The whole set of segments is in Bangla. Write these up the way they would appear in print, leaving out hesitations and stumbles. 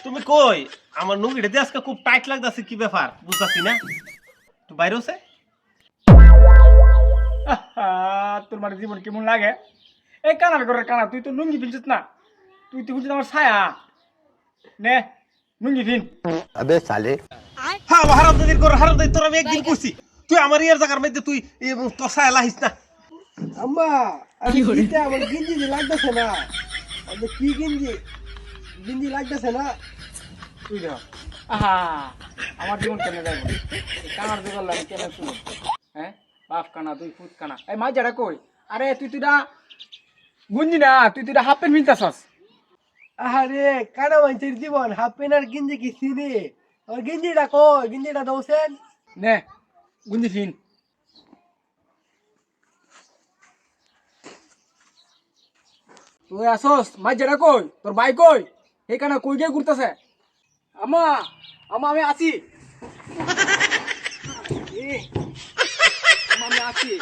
তুমি কই আমার নুঙ্গিটা দিয়ে আজকে খুব টাইট লাগতেছে, কি ব্যাপার বুঝতেছি না। তুই বাইরে আছে? তোর মানে জীবন কেমন লাগে? এই কানার ঘরের কানা, তুই তো লুঙ্গি পিনছিস না, তুই তো বুঝছিস আমার ছায়া। নে লুঙ্গি পিন। अबे साले হ্যাঁ হারামজাদির ঘর হারামজাদি, তোর আমি একদিন কইছি তুই আমার ইয়ার জায়গার মধ্যে তুই তসা এলাহিস না। আম্মা আমি গিতে আমার গিঞ্জি লাগতেছে না। আমি কি গিঞ্জি গিঞ্জি লাগতেছে না। তুই দেখ আহা আমার জীবন কেন যাইব? কানার জোগাড় লাগে কেন শুনো? হ্যাঁ বাপ কানা তুই ফুট কানা, এই মাই যারা কই? আরে তুইটা গুঞ্জি না, তুইটা হাফ প্যান্ট পিনতাছস। আরে কানা মানুষের জীবন হাফ প্যান্ট আর গিঞ্জি কি চিনি? আর গিঞ্জিটা কই? গিঞ্জিটা দৌছেন নে গুঞ্জি ফিন। তুই আসস মাই যারা কই? তোর ভাই কই? এইখানে কই গিয়ে ঘুরতেছে? আমা আমা আমি আছি। আমা আমি আছি।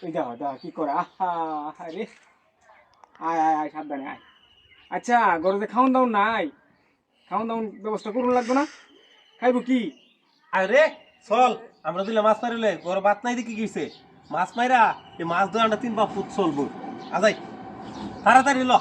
ওই দাও দাও কি করে? আহা আরে আয় আয় আয় সাবধানে আয়। আচ্ছা ঘরে খাওন দাওন নাই? খাওন দাওন ব্যবস্থা করুন লাগবে না? খাইব কি? আরে চল আমরা দিলে মাছ মারিলে ঘর ভাত নাই দেখি গেছে, মাছ মাইরা এই মাছ ধরে 3 বা ফুট চলবো। আজাই তাড়াতাড়ি ল।